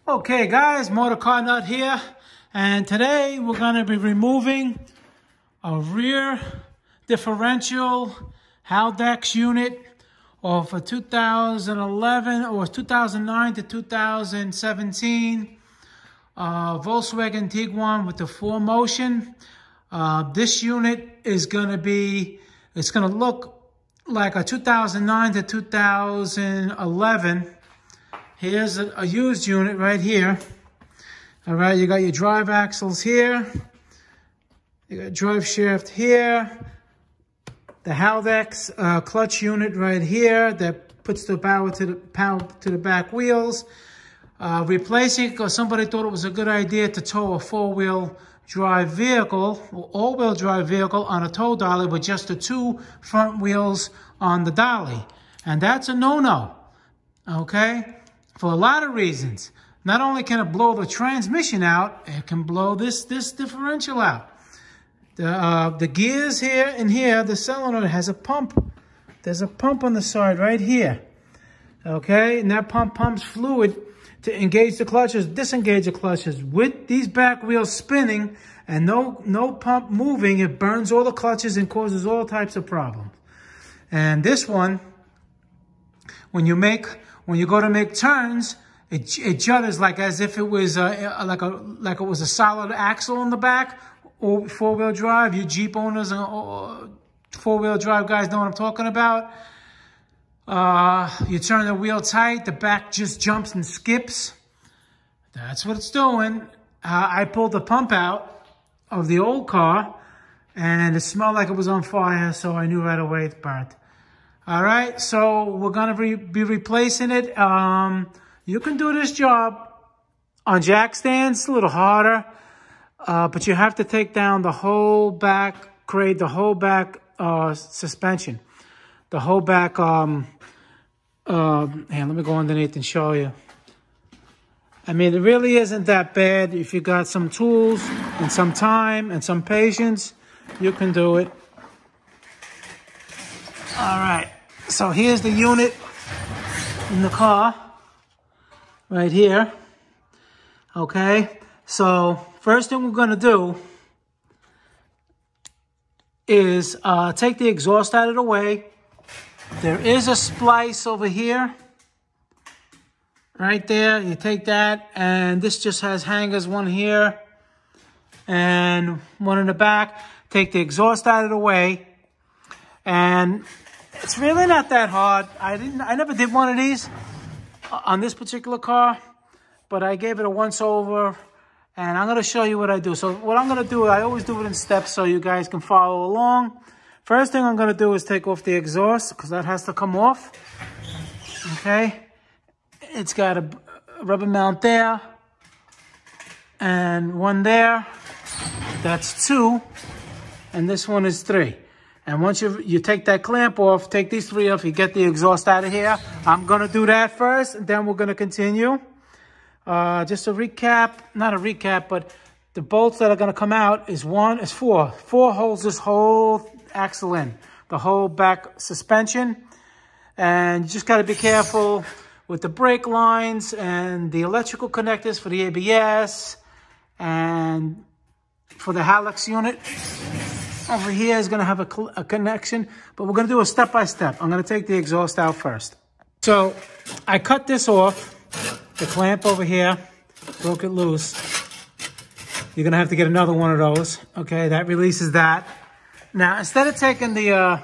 Okay guys, MotorCarNut here, and today we're going to be removing a rear differential Haldex unit of a 2011 or 2009 to 2017 Volkswagen Tiguan with the 4Motion. This unit is going to be, it's going to look like a 2009 to 2011. Here's a used unit right here. All right, you got your drive axles here. You got drive shaft here. The Haldex clutch unit right here that puts the power to the back wheels. Replacing because somebody thought it was a good idea to tow a four-wheel drive vehicle, or all-wheel drive vehicle on a tow dolly with just the two front wheels on the dolly. And that's a no-no, okay? For a lot of reasons. Not only can it blow the transmission out, it can blow this differential out. The gears here and here, the cylinder has a pump. There's a pump on the side right here. Okay, and that pump pumps fluid to engage the clutches, disengage the clutches. With these back wheels spinning and no pump moving, it burns all the clutches and causes all types of problems. And this one, when you go to make turns, it judders like as if it was like it was a solid axle in the back. Or four-wheel drive, you Jeep owners and four-wheel drive guys know what I'm talking about. You turn the wheel tight, the back just jumps and skips. That's what it's doing. I pulled the pump out of the old car, and it smelled like it was on fire, so I knew right away it's burnt. All right, so we're going to be replacing it. You can do this job on jack stands, a little harder, but you have to take down the whole back crate, the whole back suspension, the whole back. Let me go underneath and show you. I mean, it really isn't that bad. If you got some tools and some time and some patience, you can do it. All right. So here's the unit in the car, right here. Okay, so first thing we're gonna do is take the exhaust out of the way. There is a splice over here, right there. You take that, and this just has hangers, one here and one in the back. Take the exhaust out of the way, and it's really not that hard. I never did one of these on this particular car, but I gave it a once over, and I'm going to show you what I do. So what I'm going to do, I always do it in steps so you guys can follow along. First thing I'm going to do is take off the exhaust, because that has to come off. Okay. It's got a rubber mount there, and one there. That's two, and this one is three. And once you take that clamp off, take these three off, you get the exhaust out of here. I'm going to do that first, and then we're going to continue. Just a recap, not a recap, but the bolts that are going to come out is four. Four holds this whole axle in, the whole back suspension. And you just got to be careful with the brake lines and the electrical connectors for the ABS and for the Haldex unit. Over here is going to have a connection, but we're going to do a step-by-step. I'm going to take the exhaust out first. So I cut this off, the clamp over here, broke it loose. You're going to have to get another one of those. Okay, that releases that. Now, instead of taking the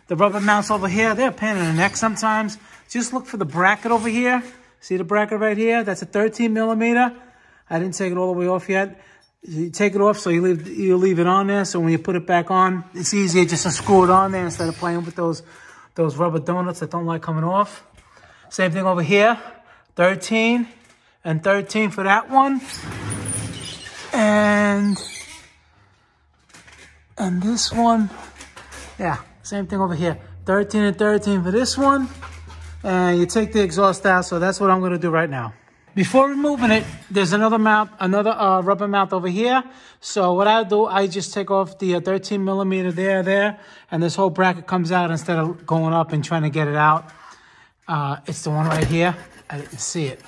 rubber mounts over here, they're a pain in the neck sometimes. Just look for the bracket over here. See the bracket right here? That's a 13 millimeter. I didn't take it all the way off yet. You take it off, so you leave it on there. So when you put it back on, it's easier just to screw it on there instead of playing with those rubber donuts that don't like coming off. Same thing over here, 13 and 13 for that one, and this one, yeah, same thing over here, 13 and 13 for this one, and you take the exhaust out. So that's what I'm going to do right now. Before removing it, there's another mount, rubber mount over here. So what I do, I just take off the 13 millimeter there, and this whole bracket comes out instead of going up and trying to get it out. It's the one right here. I didn't see it.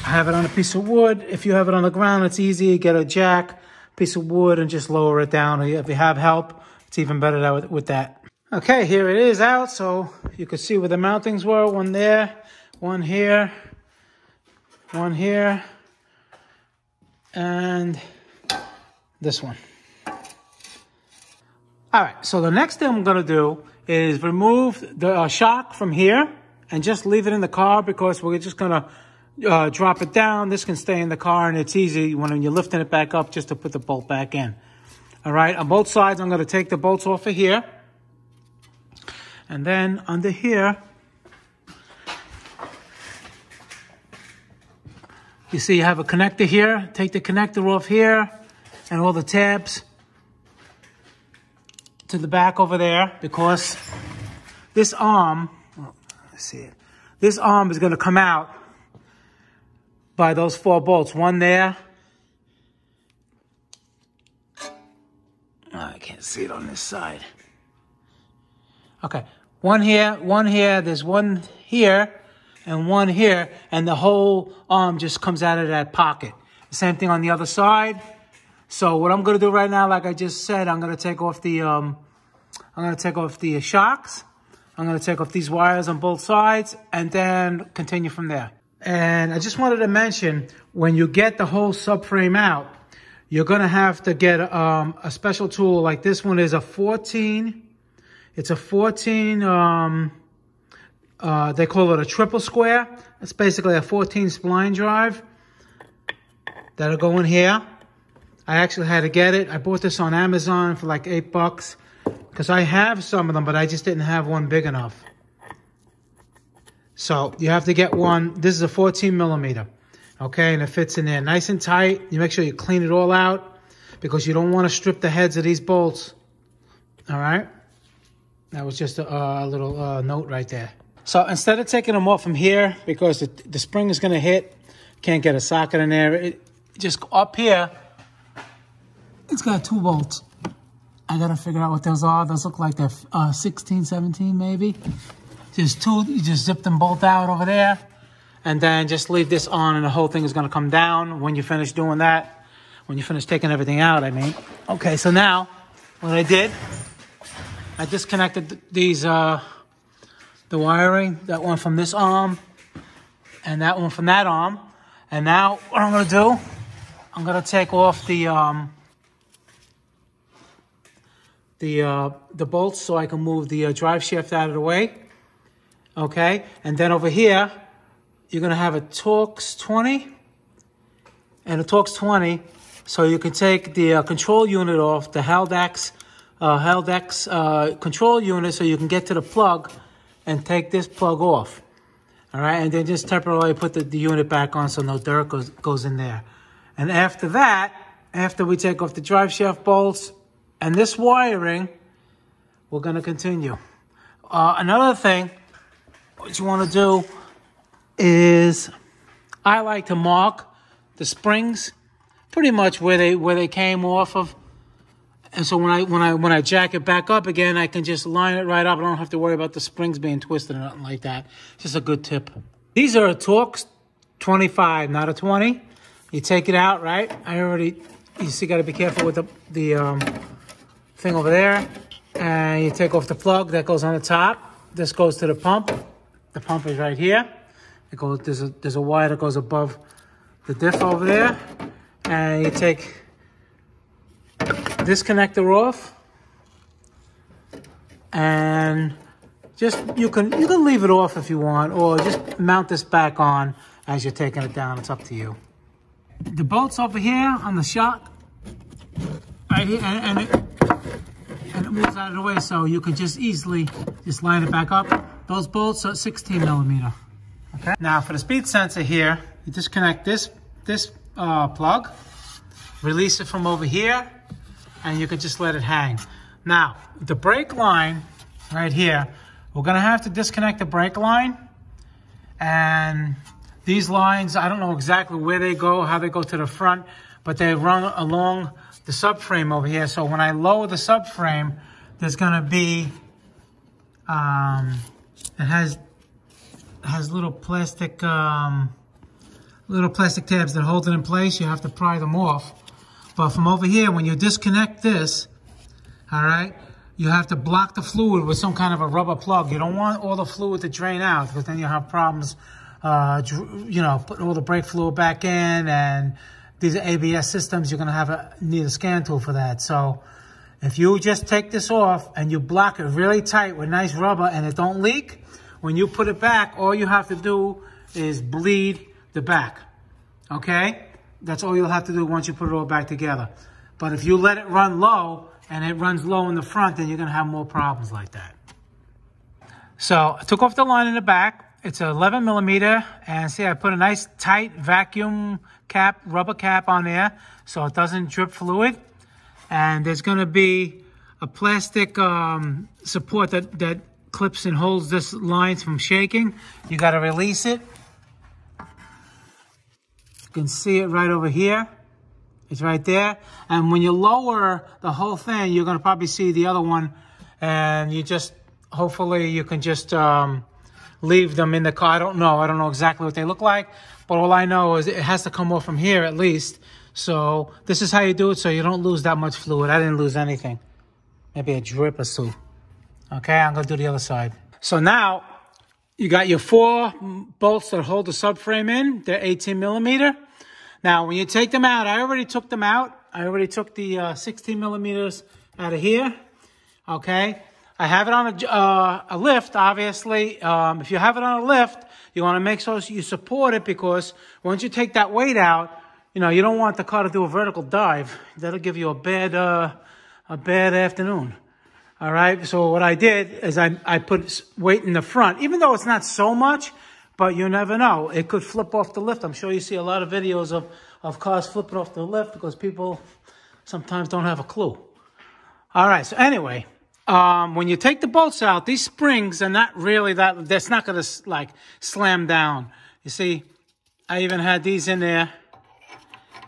I have it on a piece of wood. If you have it on the ground, it's easy. You get a jack, piece of wood, and just lower it down. Or if you have help, it's even better with that. Okay, here it is out. So you can see where the mountings were. One there, one here, and this one. All right, so the next thing I'm gonna do is remove the shock from here and just leave it in the car, because we're just gonna drop it down. This can stay in the car, and it's easy when you're lifting it back up just to put the bolt back in. All right, on both sides, I'm gonna take the bolts off of here. And then under here, you see you have a connector here. Take the connector off here and all the tabs to the back over there, because this arm, let's see it. This arm is going to come out by those 4 bolts. One there. Oh, I can't see it on this side. Okay, one here, there's one here, and one here, and the whole arm just comes out of that pocket. Same thing on the other side. So what I'm going to do right now, like I just said, I'm going to take off the shocks. I'm going to take off these wires on both sides, and then continue from there. And I just wanted to mention, when you get the whole subframe out, you're going to have to get a special tool. Like this one is a 14. It's a 14, they call it a triple square. It's basically a 14 spline drive that'll go in here. I actually had to get it. I bought this on Amazon for like $8 because I have some of them, but I just didn't have one big enough. So you have to get one. This is a 14 millimeter, okay? And it fits in there nice and tight. You make sure you clean it all out, because you don't want to strip the heads of these bolts, all right? That was just a little note right there. So instead of taking them off from here, because the spring is going to hit, can't get a socket in there, just up here, it's got 2 bolts. I got to figure out what those are. Those look like they're 16, 17 maybe. Just 2, you just zip them both out over there, and then just leave this on, and the whole thing is going to come down when you finish doing that. When you finish taking everything out, I mean. Okay, so now what I did, I disconnected these, the wiring, that one from this arm, and that one from that arm. And now what I'm going to do, I'm going to take off the bolts so I can move the drive shaft out of the way. Okay, and then over here, you're going to have a Torx 20 and a Torx 20, so you can take the control unit off, the Haldex control unit, so you can get to the plug and take this plug off. All right, and then just temporarily put the unit back on so no dirt goes in there. And after that, after we take off the drive shaft bolts and this wiring, we're going to continue. Another thing, what you want to do is, I like to mark the springs pretty much where they came off of. And so when I jack it back up again, I can just line it right up. I don't have to worry about the springs being twisted or nothing like that. Just a good tip. These are a Torx 25, not a 20. You take it out, right? You see, got to be careful with the thing over there. And you take off the plug that goes on the top. This goes to the pump. The pump is right here. It goes. There's a wire that goes above the diff over there. And you take this connector off, and just you can leave it off if you want, or just mount this back on as you're taking it down. It's up to you. The bolts over here on the shock, right here, and it moves out of the way, so you can just easily just line it back up. Those bolts are 16 millimeter. Okay. Now for the speed sensor here, you disconnect this plug, release it from over here, and you can just let it hang. Now, the brake line right here, we're gonna have to disconnect the brake line. And these lines, I don't know exactly where they go, how they go to the front, but they run along the subframe over here. So when I lower the subframe, there's gonna be, it has little plastic little plastic tabs that hold it in place. You have to pry them off. But from over here, when you disconnect this, all right, you have to block the fluid with some kind of a rubber plug. You don't want all the fluid to drain out, because then you'll have problems, you know, putting all the brake fluid back in. And these are ABS systems. You're going to need a scan tool for that. So if you just take this off and you block it really tight with nice rubber and it don't leak, when you put it back, all you have to do is bleed the back, okay? That's all you'll have to do once you put it all back together. But if you let it run low and it runs low in the front, then you're going to have more problems like that. So I took off the line in the back. It's 11 millimeter. And see, I put a nice tight vacuum cap, rubber cap on there so it doesn't drip fluid. And there's going to be a plastic support that clips and holds this line from shaking. You got to release it. You can see it right over here. It's right there. And when you lower the whole thing, you're going to probably see the other one. And you just, hopefully you can just leave them in the car. I don't know exactly what they look like. But all I know is it has to come off from here at least. So this is how you do it so you don't lose that much fluid. I didn't lose anything. Maybe a drip or two. Okay, I'm going to do the other side. So now you got your 4 bolts that hold the subframe in. They're 18 millimeter. Now, when you take them out, I already took them out. I already took the 16 millimeters out of here. Okay. I have it on a lift, obviously. If you have it on a lift, you want to make sure you support it, because once you take that weight out, you know, you don't want the car to do a vertical dive. That'll give you a bad afternoon. All right. So what I did is I put weight in the front, even though it's not so much. But you never know. It could flip off the lift. I'm sure you see a lot of videos of cars flipping off the lift because people sometimes don't have a clue. All right. So anyway, when you take the bolts out, these springs are not really that's not going to like slam down. You see, I even had these in there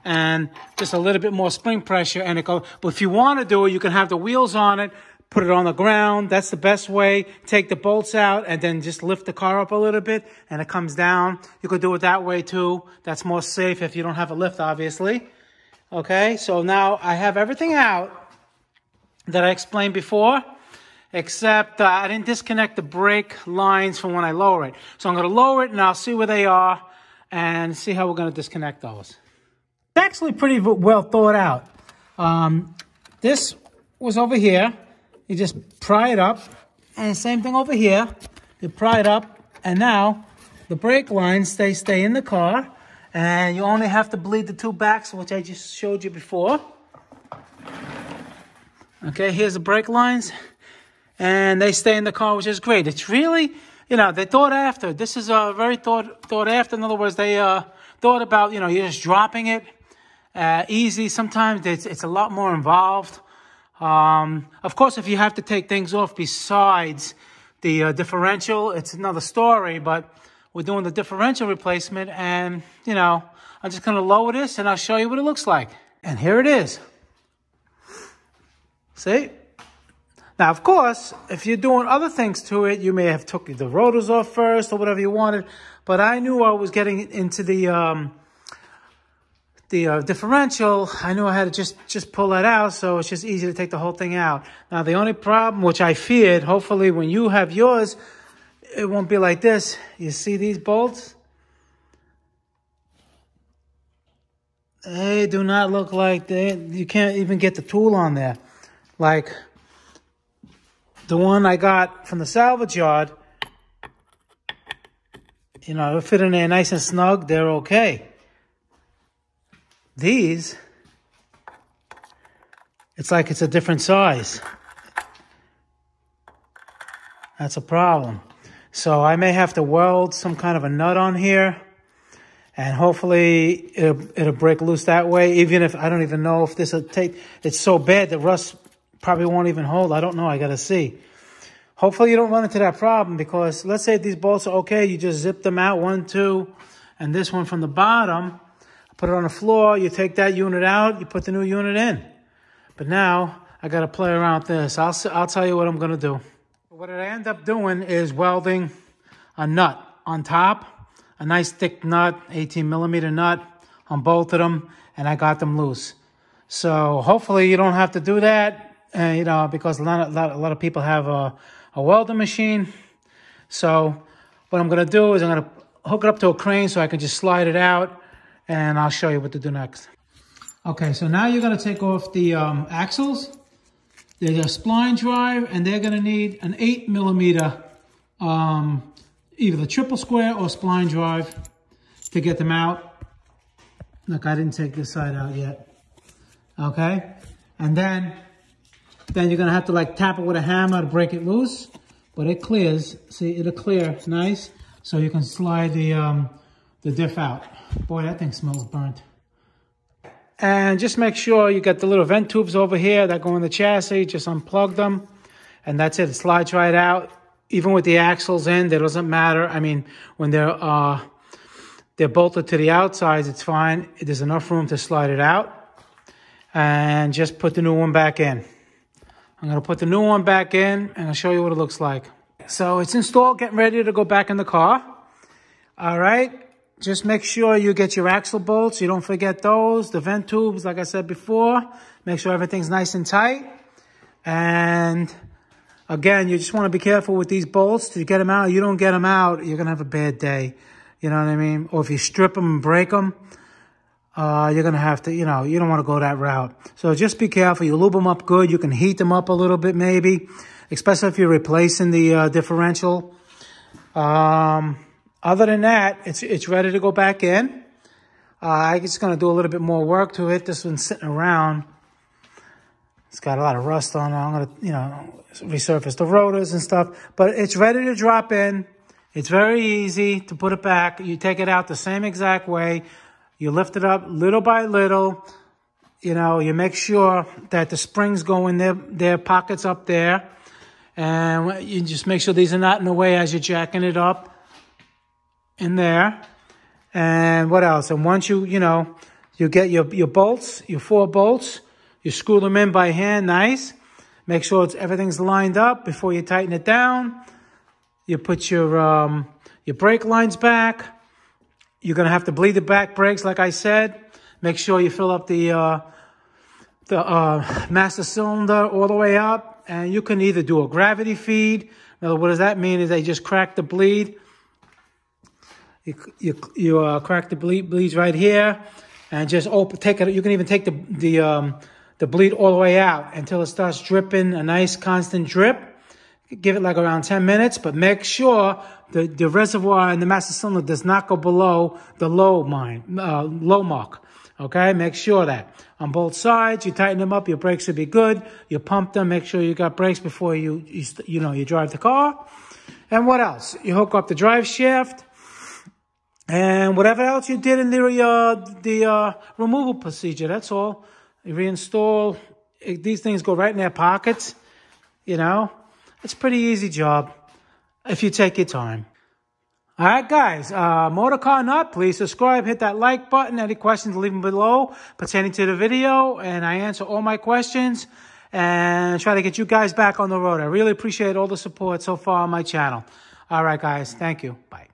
and just a little bit more spring pressure and it goes. But if you want to do it, you can have the wheels on it. Put it on the ground. That's the best way. Take the bolts out and then just lift the car up a little bit and it comes down. You could do it that way too. That's more safe if you don't have a lift, obviously. Okay, so now I have everything out that I explained before, except I didn't disconnect the brake lines from when I lower it. So I'm going to lower it and I'll see where they are and see how we're going to disconnect those. It's actually pretty well thought out. This was over here. You just pry it up, and same thing over here. You pry it up, and now the brake lines stay in the car, and you only have to bleed the 2 backs, which I just showed you before. Okay, here's the brake lines, and they stay in the car, which is great. It's really, you know, they thought after. This is very thought after. In other words, they thought about, you know, you're just dropping it easy. Sometimes it's a lot more involved. Of course, if you have to take things off besides the differential, it's another story, but we're doing the differential replacement and, you know, I'm just going to lower this and I'll show you what it looks like. And here it is. See? Now, of course, if you're doing other things to it, you may have took the rotors off first or whatever you wanted, but I knew I was getting into the differential. I knew I had to just pull that out, so it's just easy to take the whole thing out. Now, the only problem, which I feared, hopefully when you have yours, it won't be like this. You see these bolts? They do not look like you can't even get the tool on there. Like the one I got from the salvage yard, you know, it'll fit in there nice and snug. They're okay. These, it's like it's a different size. That's a problem. So I may have to weld some kind of a nut on here, and hopefully it'll break loose that way. Even if I don't even know if this will take, it's so bad that rust probably won't even hold. I don't know. I got to see. Hopefully you don't run into that problem, because let's say these bolts are okay. You just zip them out, 1, 2, and this one from the bottom. Put it on the floor, you take that unit out, you put the new unit in. But now, I got to play around with this. I'll tell you what I'm going to do. What I end up doing is welding a nut on top a nice thick nut, 18mm nut on both of them, and I got them loose. So hopefully you don't have to do that, you know, because a lot of people have a welding machine. So what I'm going to do is I'm going to hook it up to a crane so I can just slide it out, and I'll show you what to do next. Okay, so now you're going to take off the axles. There's a spline drive, and they're going to need an 8mm, either the triple square or spline drive to get them out. Look, I didn't take this side out yet. Okay, and then you're going to have to like tap it with a hammer to break it loose, but it clears. See, it'll clear nice, so you can slide the diff out. Boy, that thing smells burnt. And just make sure you get the little vent tubes over here that go in the chassis. Just unplug them, and that's it. It slides right out. Even with the axles in, it doesn't matter. I mean, when they're bolted to the outsides, it's fine. There's enough room to slide it out. And just put the new one back in. I'm going to put the new one back in, and I'll show you what it looks like. So it's installed, getting ready to go back in the car. All right. Just make sure you get your axle bolts. You don't forget those. The vent tubes, like I said before. Make sure everything's nice and tight. And again, you just want to be careful with these bolts to get them out. You don't get them out, you're going to have a bad day. You know what I mean? Or if you strip them and break them, you're going to have to, you know, you don't want to go that route. So just be careful. You lube them up good. You can heat them up a little bit maybe, especially if you're replacing the differential. Other than that, it's ready to go back in. I'm just going to do a little bit more work to it. This one's sitting around. It's got a lot of rust on it. I'm going to, you know, resurface the rotors and stuff. But it's ready to drop in. It's very easy to put it back. You take it out the same exact way. You lift it up little by little. You know, you make sure that the springs go in their pockets up there. And you just make sure these are not in the way as you're jacking it up in there. And what else? And once you get your bolts, your 4 bolts, you screw them in by hand, nice. Make sure everything's lined up before you tighten it down. You put your brake lines back. You're going to have to bleed the back brakes, like I said. Make sure you fill up the master cylinder all the way up. And you can either do a gravity feed. Now, what does that mean? Is they just crack the bleed. You crack the bleeds right here, and just take it. You can even take the bleed all the way out until it starts dripping, a nice constant drip. Give it like around 10 minutes, but make sure the reservoir in the master cylinder does not go below the low mark. Okay, make sure that on both sides you tighten them up. Your brakes should be good. You pump them. Make sure you got brakes before you drive the car. And what else? You hook up the drive shaft. And whatever else you did in the removal procedure, that's all. You reinstall. These things go right in their pockets. You know, it's a pretty easy job if you take your time. All right, guys. MotorCarNut, please subscribe. Hit that like button. Any questions, leave them below pertaining to the video, and I answer all my questions and try to get you guys back on the road. I really appreciate all the support so far on my channel. All right, guys. Thank you. Bye.